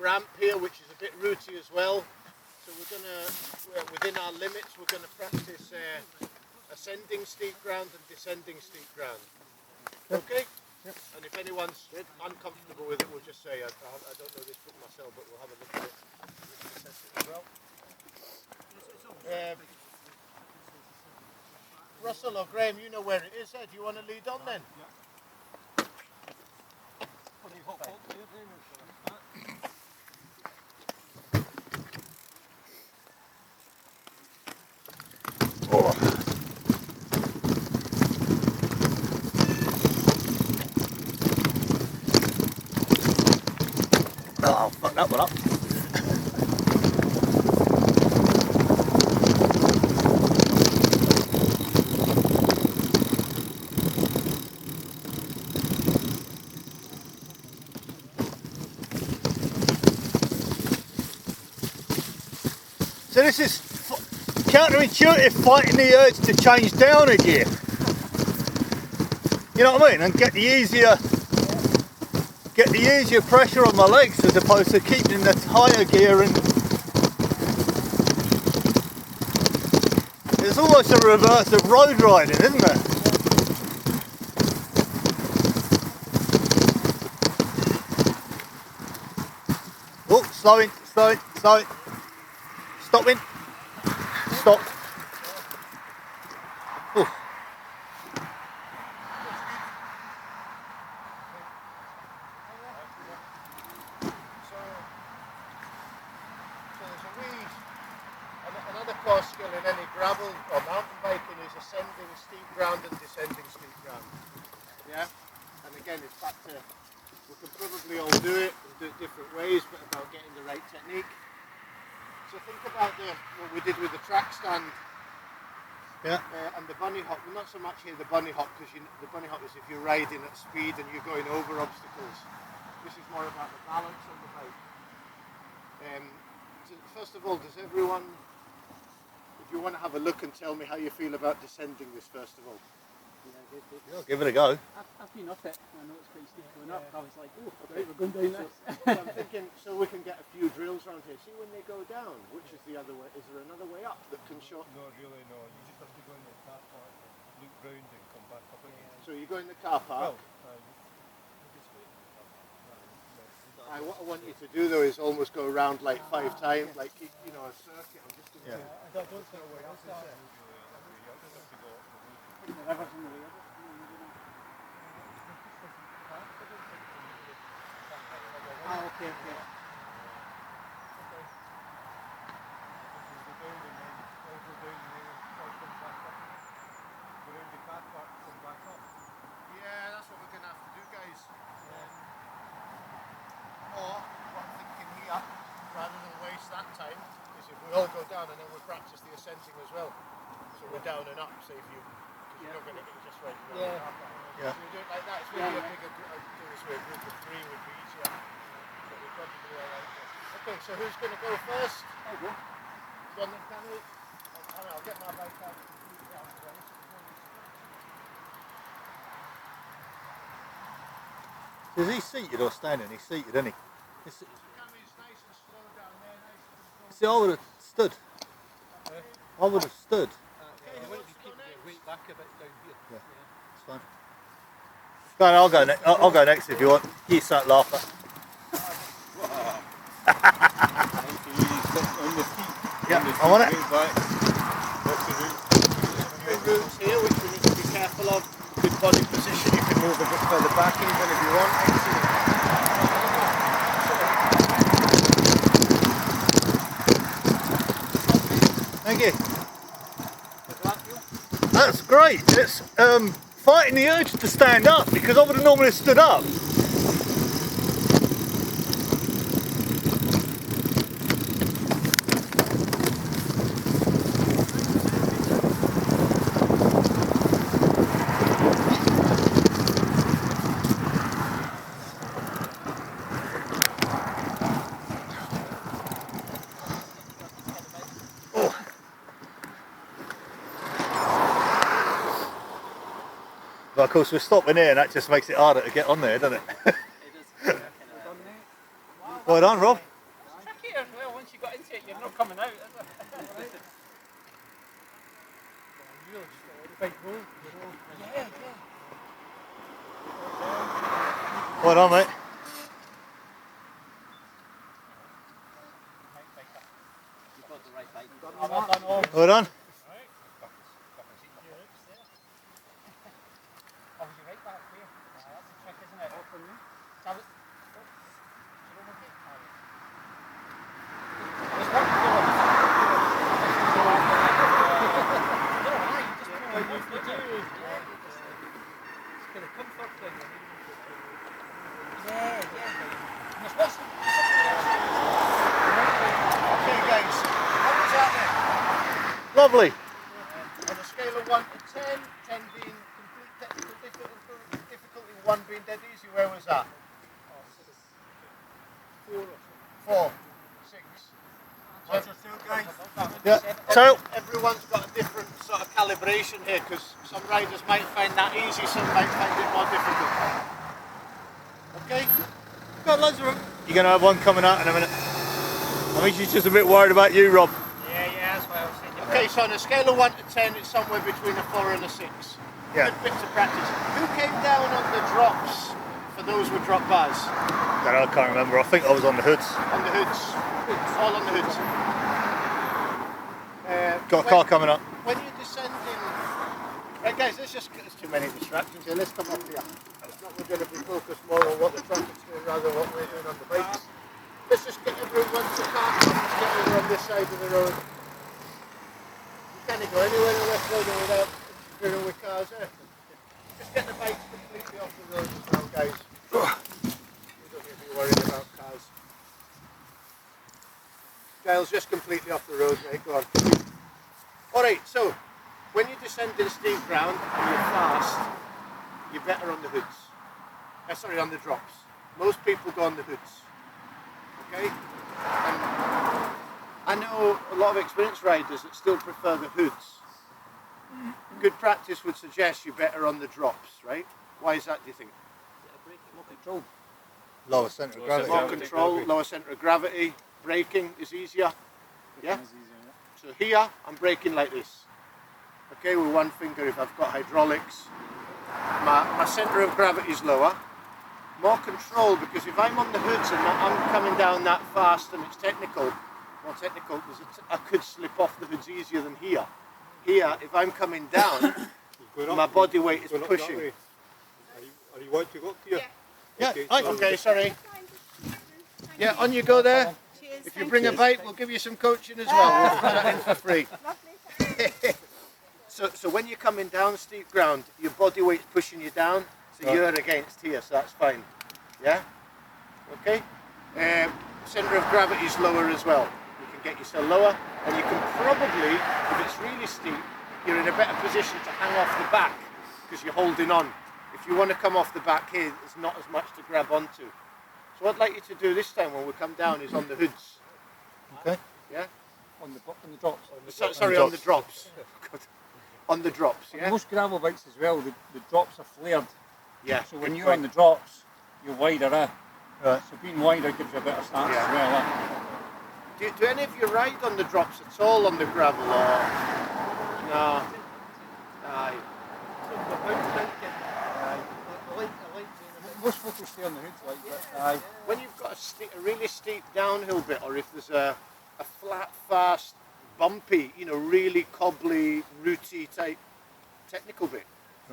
ramp here, which is a bit rooty as well. So within our limits, we're going to practice ascending steep ground and descending steep ground. Okay? Yep. And if anyone's uncomfortable with it, we'll just say, I don't know this book myself, but we'll have a look at it. Assess it as well. Russell or Graham, you know where it is. Do you want to lead on then? Yeah. Oh, I'll fuck that one up. So this is counterintuitive, fighting the urge to change down a gear. You know what I mean? And get the easier pressure on my legs as opposed to keeping the higher gear. And it's almost a reverse of road riding, isn't it? Oh, slowing, stopping. Stop. Ooh. Another core skill in any gravel or mountain biking is ascending steep ground and descending steep ground. Yeah? And again, it's back to, we can probably all do it and do it different ways, but about getting the right technique. So think about what we did with the track stand, yeah, and the bunny hop. Well, not so much here the bunny hop, because the bunny hop is if you're riding at speed and you're going over obstacles. This is more about the balance on the bike. So first of all, does everyone, if you want to have a look and tell me how you feel about descending this first of all? Yeah, give it a go. I've been up it, I know it's pretty steep going up. I was like, oh, okay, we're going down this. So I'm thinking, so we can get a few drills around here. See when they go down, which is the other way? Is there another way up that can show? No, really, no. You just have to go in the car park, loop round and come back up again. So you go in the car park? What I want you to do though is almost go around like 5 times, like, you know, a circuit. I'm just going to I don't know where else is there. Okay. Yeah, that's what we're going to have to do, guys. Or, what I'm thinking here, rather than waste that time, is if we all go down and then we practice the ascending as well. So we're down and up, say if you, because you're not going to get just right. Yeah. So we do it like that. It's maybe a bigger group. Do this way, a group of 3 would be easier. But we're probably all right there. Okay, so who's going to go first? I'll go. Go on then, Danny. I'll get my bike out. Is he seated or standing? He's seated, isn't he? Nice and slow down there, nice and slow. See, I would have stood. I would have stood. Okay, who wants to go next? Weight back a bit down here. Yeah, it's fine. Go on, I'll go next. I'll go next if you want. You start laughing. Yeah, I want it. Good roots here, which we need to be careful of. Good body position. You can move a bit further back even if you want. Thank you. That's great. It's fighting the urge to stand up because I would have normally stood up. But of course we're stopping here and that just makes it harder to get on there, doesn't it? It is. Well done, Rob. once you got into it, you're not coming out, is it? Really just let the bike roll, you know. Yeah. Well on, mate. You've got the right bike. Well done. Oh, you're right back here. That's the trick, isn't it? From me. Okay guys, how was that then? Lovely. On a scale of 1 to 10, 10 being complete technical difficulty, 1 being dead easy, where was that? 4, 6. Yeah. So, Everyone's got a different sort of calibration here because some riders might find that easy, some might find it more difficult. Okay? got loads of them. You're going to have one coming out in a minute. I think she's just a bit worried about you, Rob. Yeah, that's what I was thinking. Okay, so on a scale of 1 to 10, it's somewhere between a 4 and a 6. Yeah. Good bits of practice. Who came down on the drops for those with drop bars? I can't remember. I think I was on the hoods. On the hoods. All on the hoods. Got a car coming up. When you're descending... Right guys, there's too many distractions here. Let's come up here. We're going to be focused more on what the traffic's doing rather than what we're doing on the bikes. Let's just get everyone once the car comes, get over on this side of the road. You can't go anywhere in the West Road without interfering with cars, eh? Just get the bikes completely off the road as well, guys. You don't need to be worried about cars. Giles, just completely off the road, mate, go on. Alright, so, when you're descending steep ground and you're fast, you're better on the hoods. Sorry, on the drops. Most people go on the hoods. Okay? And I know a lot of experienced riders that still prefer the hoods. Good practice would suggest you're better on the drops, right? Why is that, do you think? More control. Lower centre of gravity. More control, lower centre of gravity, braking is easier. Yeah? So here, I'm braking like this. Okay, with one finger if I've got hydraulics. My centre of gravity is lower. More control, because if I'm on the hoods and I'm coming down that fast and it's more technical, I could slip off the hoods easier than here. Here, if I'm coming down, my body weight is pushing. Are you want to go up here? Yeah. Okay, sorry. Yeah, on you go there. If you bring a bike, we'll give you some coaching as well. We'll put that in for free. So when you're coming down steep ground, your body weight's pushing you down, so you're against here, so that's fine. Yeah? Okay? Centre of gravity is lower as well. You can get yourself lower, and you can probably, if it's really steep, you're in a better position to hang off the back, because you're holding on. If you want to come off the back here, there's not as much to grab onto. So what I'd like you to do this time when we come down is on the hoods. Okay. Yeah? On the drops. Sorry, on the drops. On the drops, yeah? On most gravel bikes as well, the drops are flared. Yeah. So when you're on the drops, you're wider, Right. So being wider gives you a better stance as well, Do any of you ride on the drops at all on the gravel, or...? No. Aye. Most folk will stay on the hoods like that. When you've got a really steep downhill bit, or if there's a flat, fast, bumpy, really cobbly, rooty type technical bit,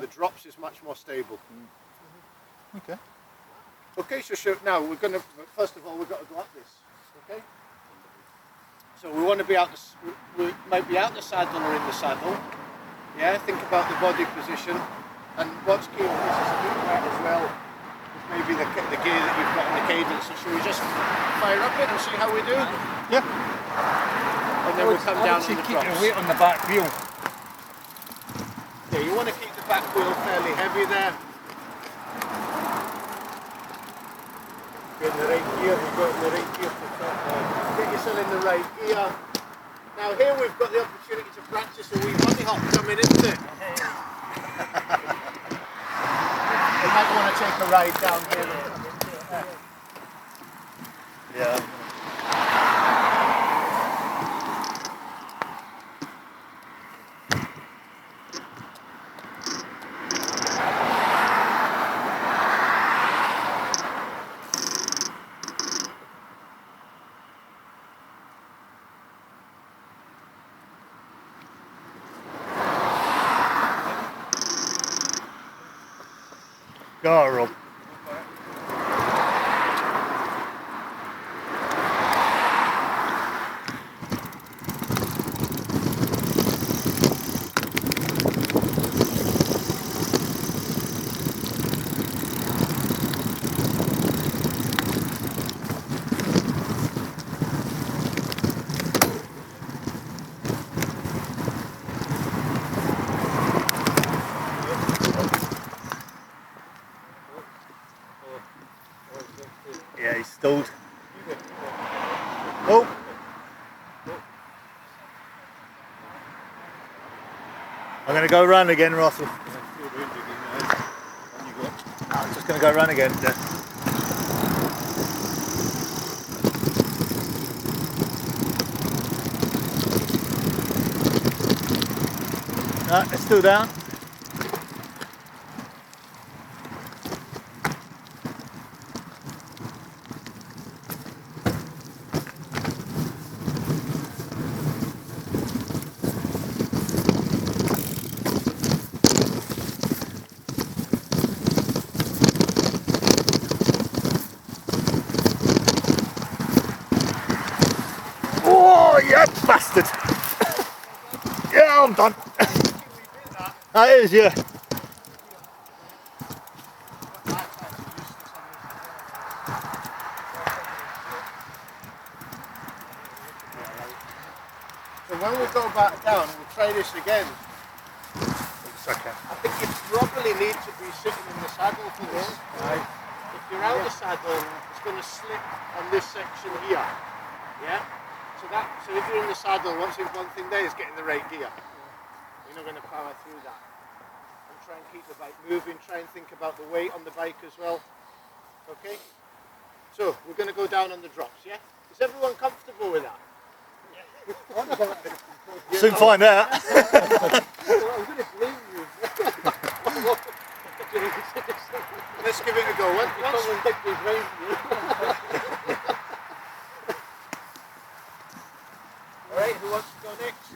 the drops is much more stable. Okay. Okay, so now we're going to, first of all, we've got to go up this, okay? So we want to be out, we might be out the saddle or in the saddle, yeah? Think about the body position, and what's key on this is to do that as well, is maybe the gear that you've got in the cadence. So should we just fire up it and see how we do? Yeah. And then we'll come down on the keep your drops. weight on the back wheel. Yeah, you want to keep the back wheel fairly heavy there. Get in the right gear, you got in the right gear to start. Get yourself in the right gear. Now here we've got the opportunity to practice a wee bunny hop coming into it. You might want to take a ride down here. Yeah. Oh, Rob. Yeah, he's stalled. Oh! I'm going to go run again, Russell. I'm just going to go run again. No, it's still down. Oh, yeah, bastard! Yeah, I'm done. That is, yeah. So when we go back down, we'll try this again. Okay. I think you probably need to be sitting in the saddle for this. Right. If you're out of the saddle, it's going to slip on this section here. Yeah? So if you're in the saddle, one thing there is getting the right gear. You're not going to power through that. And try and keep the bike moving, try and think about the weight on the bike as well. Okay? So, we're going to go down on the drops, yeah? Is everyone comfortable with that? Soon find out. I'm going to blame you. Let's give it a go. Someone picked his brain for you. Alright, who wants to go next?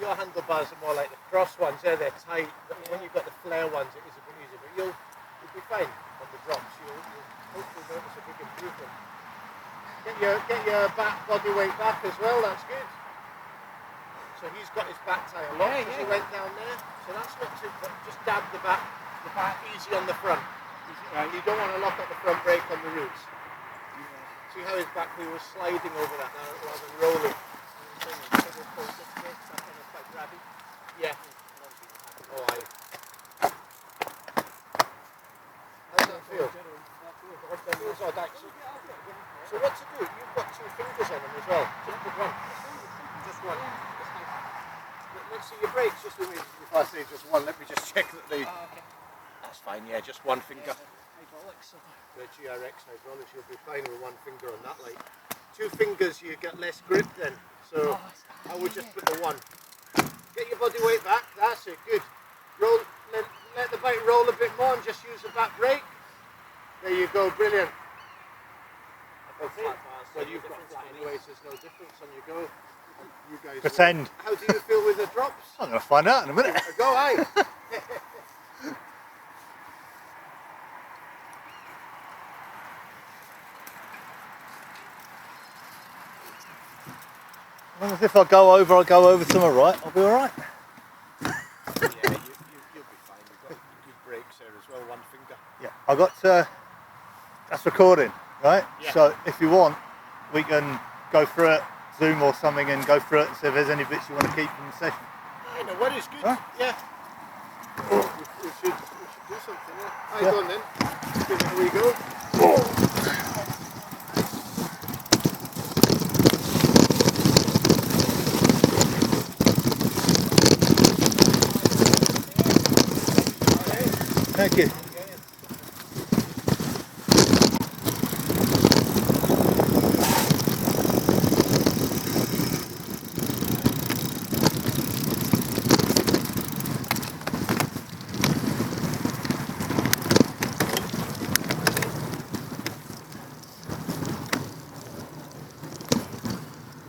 Your handlebars are more like the cross ones, they're tight. When you've got the flare ones, it is a bit easier, but you'll be fine on the drops. You'll hopefully notice a big improvement. Get your back body weight back as well, that's good. So he's got his back tyre locked as he went down there. So that's not too bad. Just dab the back easy on the front. You don't want to lock up the front brake on the roots. See how his back wheel was sliding over that now rather than rolling. Quite grabby. Yeah. Oh, how's that feel? Feels odd actually. So what to do? You've got 2 fingers on them as well. Just put one. Just one. Let's see your brakes. Just with me. If I say just one, let me just check that they. Okay. That's fine. Yeah, just one finger. Hydraulics. The GRX hydraulics. You'll be fine with one finger on that. Like 2 fingers, you get less grip then. So I would just put the one. Get your body weight back. That's it. Good. Roll. Let the bike roll a bit more and just use the back brake. There you go. Brilliant. Okay. Well, you've got flat anyway, so there's no difference on your go. You guys. Pretend. How do you feel with the drops? I'm going to find out in a minute. Go, aye. As long as if I go over somewhere right, I'll be alright. Yeah, you'll be fine. You've got good brakes there as well, one finger. Yeah, I got that's recording, right? Yeah. So if you want, we can go through it, Zoom or something, and go through it and see if there's any bits you want to keep from the session. I know what is good. Huh? Yeah. We should do something. Yeah. Aye, go on then. Give it a wee go. Thank you.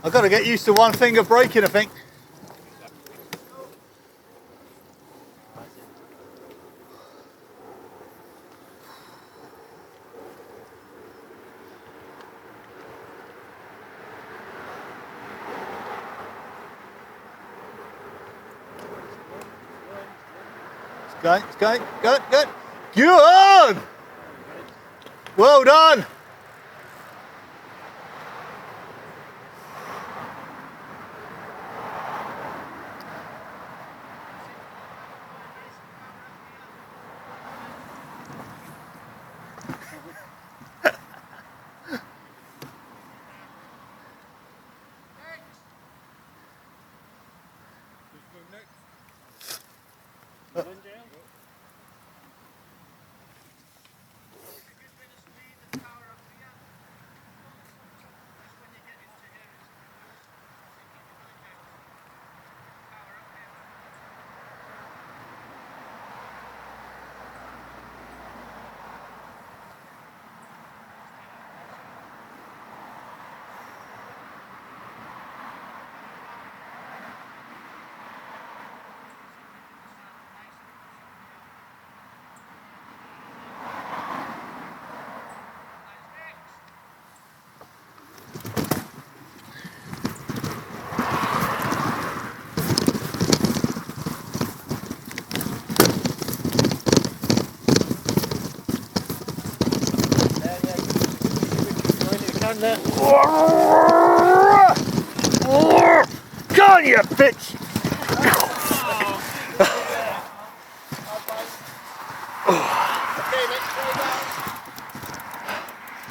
I've got to get used to one finger braking, I think. It's going. Good. Good! Well done! Go on, you bitch!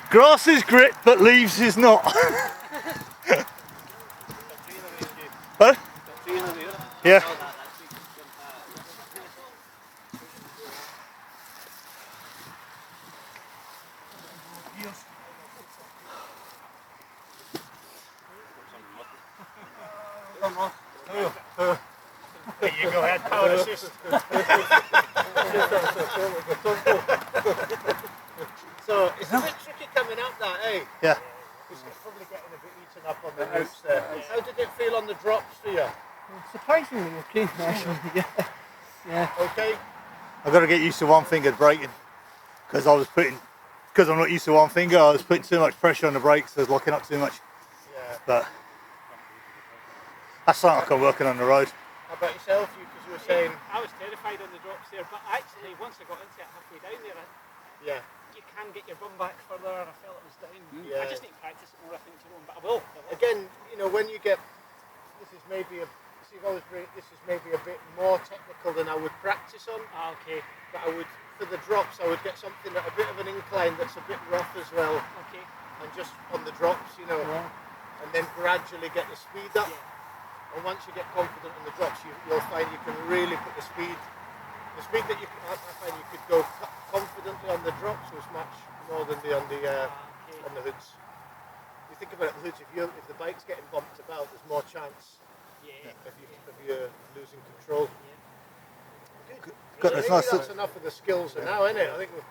Grass is grit, but leaves is not. Huh? Yeah. There you go, head power assist. So it's a bit tricky coming up that, eh? Yeah. It's probably getting a bit eaten up on the roots there. How did it feel on the drops for you? Surprisingly okay, actually. Yeah. Okay? I've got to get used to one finger braking because I'm not used to one finger, I was putting too much pressure on the brakes, I was locking up too much. Yeah. But that's something I can work on the road. How about yourself? Because you were saying... I was terrified on the drops there, but actually once I got into it halfway down there, Yeah. you can get your bum back further, and I felt it was down. Yeah. I just need to practice it more, I think, Jerome, but I will. Again, you know, when you get... This is maybe a bit more technical than I would practice on. Okay. But for the drops, I would get something at a bit of an incline that's a bit rough as well. Okay. And just on the drops, you know, and then gradually get the speed up. Yeah. And once you get confident on the drops, you'll find you can really put the speed that I find you could go confidently on the drops was much more than on the hoods. You think about it, the hoods, if the bike's getting bumped about, there's more chance of you losing control. Good. That's nice. That's enough of the skills for now, isn't it? I think we've